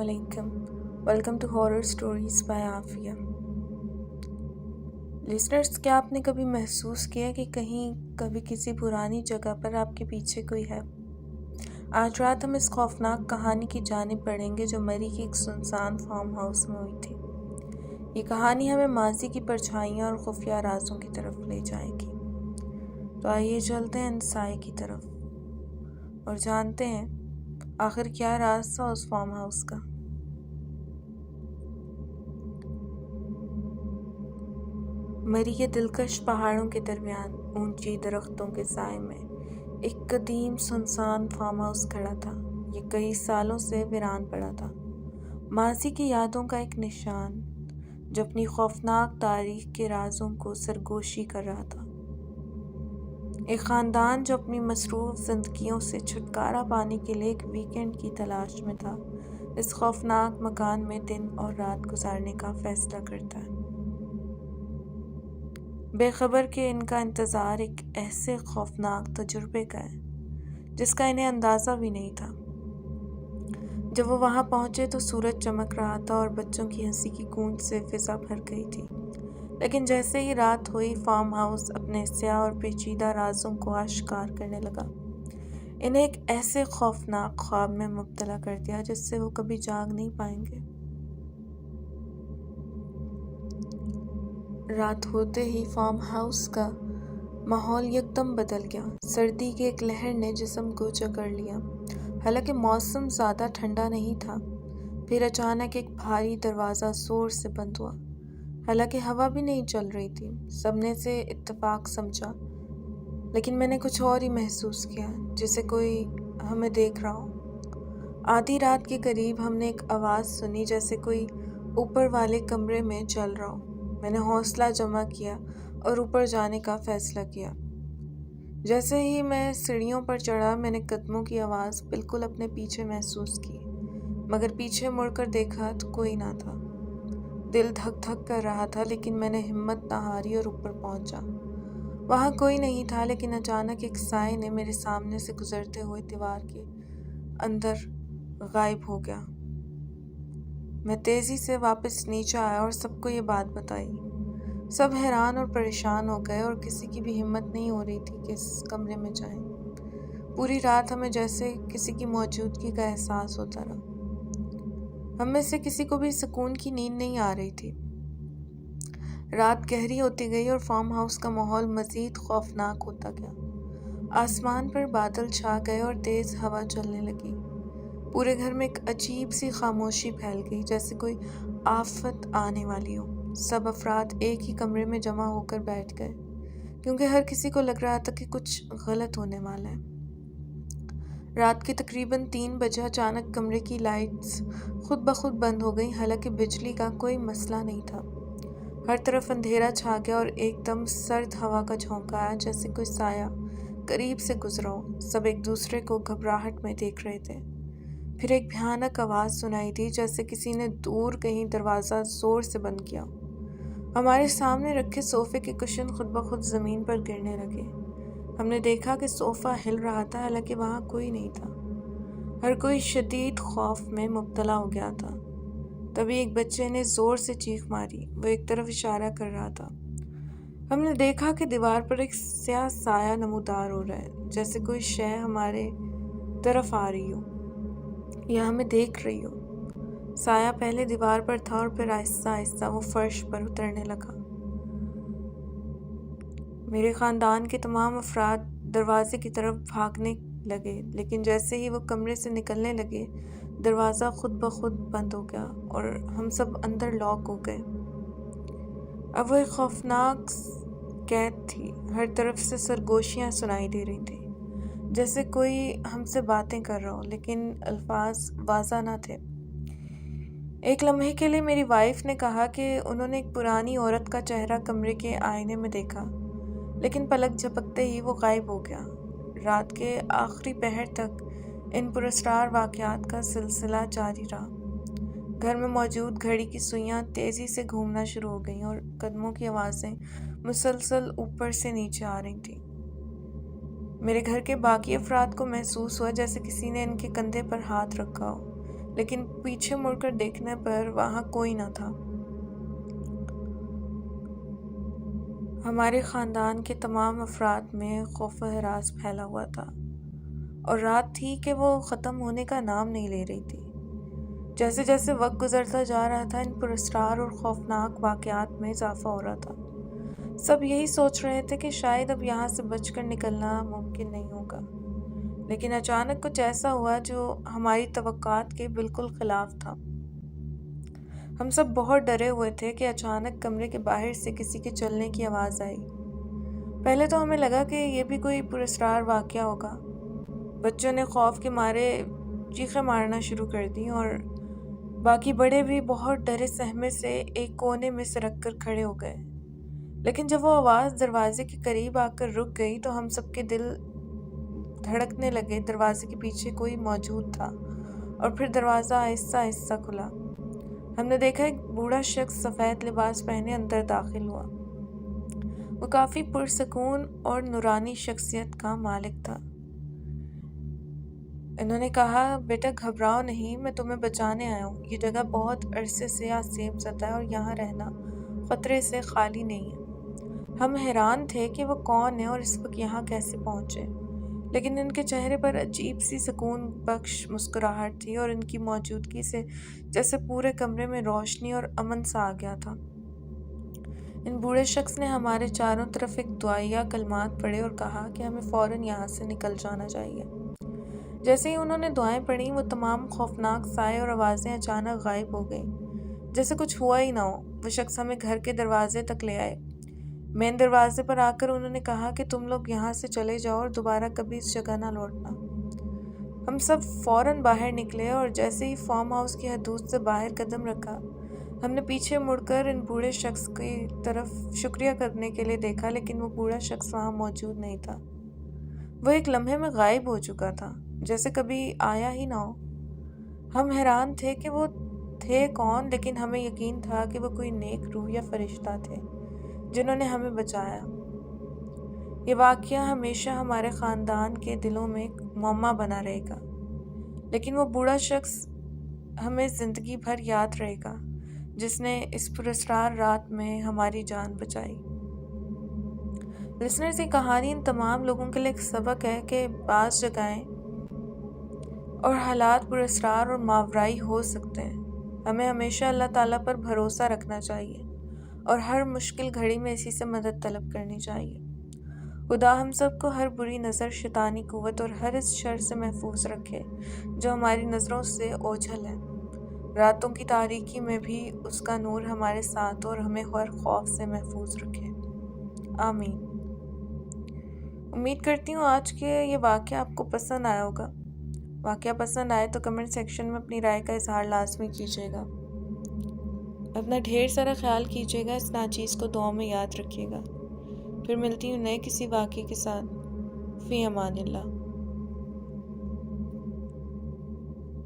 Assalamualaikum. Welcome to Horror Stories by Afia. Listeners, क्या आपने कभी महसूस किया कि कभी किसी पुरानी जगह पर आपके पीछे कोई है? आज रात हम इस खौफनाक कहानी की जानिब बढ़ेंगे जो मरी के एक सुनसान फार्म हाउस में हुई थी। ये कहानी हमें माजी की परछाइयाँ और खुफिया राजों की तरफ ले जाएगी। तो आइए चलते हैं इन साए की तरफ और जानते हैं आखिर क्या राज था उस फार्म हाउस का। मरी के दिलकश पहाड़ों के दरमियान ऊंची दरख्तों के साए में एक कदीम सुनसान फार्म हाउस खड़ा था। ये कई सालों से वीरान पड़ा था, माजी की यादों का एक निशान जो अपनी खौफनाक तारीख के राजों को सरगोशी कर रहा था। एक ख़ानदान जो अपनी मसरूफ़ ज़िंदगियों से छुटकारा पाने के लिए एक वीकेंड की तलाश में था, इस खौफनाक मकान में दिन और रात गुजारने का फ़ैसला करता है। बेखबर के इनका इंतज़ार एक ऐसे खौफनाक तजुर्बे का है जिसका इन्हें अंदाज़ा भी नहीं था। जब वो वहाँ पहुँचे तो सूरज चमक रहा था और बच्चों की हंसी की गूंज से फ़िज़ा भर गई थी। लेकिन जैसे ही रात हुई, फार्म हाउस अपने स्याह और पेचीदा राजों को आश्कार करने लगा। इन्हें एक ऐसे खौफनाक ख्वाब में मुब्तला कर दिया जिससे वो कभी जाग नहीं पाएंगे। रात होते ही फार्म हाउस का माहौल एकदम बदल गया। सर्दी की एक लहर ने जिस्म को जकड़ लिया। हालांकि मौसम ज़्यादा ठंडा नहीं था। फिर अचानक एक भारी दरवाज़ा ज़ोर से बंद हुआ। हालांकि हवा भी नहीं चल रही थी। सबने से इत्तेफाक समझा, लेकिन मैंने कुछ और ही महसूस किया, जैसे कोई हमें देख रहा हो। आधी रात के करीब हमने एक आवाज़ सुनी, जैसे कोई ऊपर वाले कमरे में चल रहा हो। मैंने हौसला जमा किया और ऊपर जाने का फ़ैसला किया। जैसे ही मैं सीढ़ियों पर चढ़ा, मैंने कदमों की आवाज़ बिल्कुल अपने पीछे महसूस की, मगर पीछे मुड़कर देखा तो कोई ना था। दिल धक धक कर रहा था, लेकिन मैंने हिम्मत ना हारी और ऊपर पहुंचा। वहाँ कोई नहीं था, लेकिन अचानक एक साए ने मेरे सामने से गुजरते हुए दीवार के अंदर गायब हो गया। मैं तेज़ी से वापस नीचे आया और सबको ये बात बताई। सब हैरान और परेशान हो गए और किसी की भी हिम्मत नहीं हो रही थी कि इस कमरे में जाएं। पूरी रात हमें जैसे किसी की मौजूदगी का एहसास होता रहा। हम में से किसी को भी सुकून की नींद नहीं आ रही थी। रात गहरी होती गई और फार्म हाउस का माहौल मज़ीद खौफनाक होता गया। आसमान पर बादल छा गए और तेज़ हवा चलने लगी। पूरे घर में एक अजीब सी खामोशी फैल गई, जैसे कोई आफत आने वाली हो। सब अफराद एक ही कमरे में जमा होकर बैठ गए, क्योंकि हर किसी को लग रहा था कि कुछ गलत होने वाला है। रात के तकरीबन 3 बजे अचानक कमरे की लाइट्स खुद ब खुद बंद हो गई। हालांकि बिजली का कोई मसला नहीं था। हर तरफ अंधेरा छा गया और एकदम सर्द हवा का झोंका आया, जैसे कोई साया करीब से गुजरा हो। सब एक दूसरे को घबराहट में देख रहे थे। फिर एक भयानक आवाज़ सुनाई दी, जैसे किसी ने दूर कहीं दरवाज़ा ज़ोर से बंद किया। हमारे सामने रखे सोफ़े के कुशन खुद ब खुद ज़मीन पर गिरने लगे। हमने देखा कि सोफ़ा हिल रहा था, हालांकि वहाँ कोई नहीं था। हर कोई शदीद खौफ में मुब्तला हो गया था। तभी एक बच्चे ने ज़ोर से चीख मारी। वो एक तरफ इशारा कर रहा था। हमने देखा कि दीवार पर एक स्याह साया नमूदार हो रहा है, जैसे कोई शय हमारे तरफ आ रही हो या हमें देख रही हो। साया पहले दीवार पर था और फिर आहिस्ता आहिस्ता वो फर्श पर उतरने लगा। मेरे ख़ानदान के तमाम अफराद दरवाजे की तरफ भागने लगे, लेकिन जैसे ही वो कमरे से निकलने लगे, दरवाज़ा खुद ब खुद बंद हो गया और हम सब अंदर लॉक हो गए। अब वो एक खौफनाक कैद थी। हर तरफ से सरगोशियाँ सुनाई दे रही थी, जैसे कोई हमसे बातें कर रहा हो, लेकिन अल्फाज वाज़ा ना थे। एक लम्हे के लिए मेरी वाइफ ने कहा कि उन्होंने एक पुरानी औरत का चेहरा कमरे के आईने में देखा, लेकिन पलक झपकते ही वो गायब हो गया। रात के आखिरी पहर तक इन पुरस्कार वाक़यात का सिलसिला जारी रहा। घर में मौजूद घड़ी की सुइयां तेज़ी से घूमना शुरू हो गईं और कदमों की आवाज़ें मुसलसल ऊपर से नीचे आ रही थीं। मेरे घर के बाकी अफराद को महसूस हुआ जैसे किसी ने इनके कंधे पर हाथ रखा हो। لیکن پیچھے مڑ کر دیکھنے پر وہاں کوئی نہ تھا۔ ہمارے خاندان کے تمام افراد میں خوف و ہراس پھیلا ہوا تھا، اور رات تھی کہ وہ ختم ہونے کا نام نہیں لے رہی تھی۔ جیسے جیسے وقت گزرتا جا رہا تھا، ان پراسرار اور خوفناک واقعات میں اضافہ ہو رہا تھا۔ سب یہی سوچ رہے تھے کہ شاید اب یہاں سے بچ کر نکلنا ممکن نہیں ہوگا، لیکن اچانک کچھ ایسا ہوا جو ہماری توقعات کے بالکل خلاف تھا۔ ہم سب بہت ڈرے ہوئے تھے کہ اچانک کمرے کے باہر سے کسی کے چلنے کی آواز آئی۔ پہلے تو ہمیں لگا کہ یہ بھی کوئی پراسرار واقعہ ہوگا۔ بچوں نے خوف کے مارے چیخیں مارنا شروع کر دیں، اور باقی بڑے بھی بہت ڈرے سہمے سے ایک کونے میں سرک کر کھڑے ہو گئے۔ لیکن جب وہ آواز دروازے کے قریب آ کر رک گئی تو ہم سب کے دل دھڑکنے لگے۔ دروازے کے پیچھے کوئی موجود تھا، اور پھر دروازہ آہستہ آہستہ کھلا۔ ہم نے دیکھا ایک بوڑھا شخص سفید لباس پہنے اندر داخل ہوا۔ وہ کافی پرسکون اور نورانی شخصیت کا مالک تھا۔ انہوں نے کہا، بیٹا گھبراؤ نہیں، میں تمہیں بچانے آیا ہوں۔ یہ جگہ بہت عرصے سے آسیب زدہ ہے اور یہاں رہنا خطرے سے خالی نہیں ہے۔ ہم حیران تھے کہ وہ کون ہے اور اس وقت یہاں کیسے پہنچے، لیکن ان کے چہرے پر عجیب سی سکون بخش مسکراہٹ تھی، اور ان کی موجودگی سے جیسے پورے کمرے میں روشنی اور امن سا آ گیا تھا۔ ان بوڑھے شخص نے ہمارے چاروں طرف ایک دعائیہ کلمات پڑھے اور کہا کہ ہمیں فوراً یہاں سے نکل جانا چاہیے۔ جیسے ہی انہوں نے دعائیں پڑھیں، وہ تمام خوفناک سائے اور آوازیں اچانک غائب ہو گئیں، جیسے کچھ ہوا ہی نہ ہو۔ وہ شخص ہمیں گھر کے دروازے تک لے آئے۔ مین دروازے پر آ کر انہوں نے کہا کہ تم لوگ یہاں سے چلے جاؤ اور دوبارہ کبھی اس جگہ نہ لوٹنا۔ ہم سب فوراً باہر نکلے، اور جیسے ہی فارم ہاؤس کی حدود سے باہر قدم رکھا، ہم نے پیچھے مڑ کر ان بوڑھے شخص کی طرف شکریہ کرنے کے لیے دیکھا، لیکن وہ بوڑھا شخص وہاں موجود نہیں تھا۔ وہ ایک لمحے میں غائب ہو چکا تھا، جیسے کبھی آیا ہی نہ ہو۔ ہم حیران تھے کہ وہ تھے کون، لیکن ہمیں یقین تھا کہ وہ کوئی نیک روح یا فرشتہ تھے جنہوں نے ہمیں بچایا۔ یہ واقعہ ہمیشہ ہمارے خاندان کے دلوں میں ایک معمہ بنا رہے گا، لیکن وہ بوڑھا شخص ہمیں زندگی بھر یاد رہے گا جس نے اس پراسرار رات میں ہماری جان بچائی۔ لسنرز، یہ کہانی ان تمام لوگوں کے لیے ایک سبق ہے کہ بعض جگہیں اور حالات پراسرار اور ماورائی ہو سکتے ہیں۔ ہمیں ہمیشہ اللہ تعالیٰ پر بھروسہ رکھنا چاہیے اور ہر مشکل گھڑی میں اسی سے مدد طلب کرنی چاہیے۔ خدا ہم سب کو ہر بری نظر، شیطانی قوت اور ہر اس شر سے محفوظ رکھے جو ہماری نظروں سے اوجھل ہے۔ راتوں کی تاریکی میں بھی اس کا نور ہمارے ساتھ اور ہمیں ہر خوف سے محفوظ رکھے۔ آمین۔ امید کرتی ہوں آج کے یہ واقعہ آپ کو پسند آیا ہوگا۔ واقعہ پسند آئے تو کمنٹ سیکشن میں اپنی رائے کا اظہار لازمی کیجیے گا۔ اپنا ڈھیر سارا خیال کیجیے گا، اس ناچیز کو دعاؤں میں یاد رکھیے گا۔ پھر ملتی ہوں نئے کسی واقعے کے ساتھ۔ فی امان اللہ۔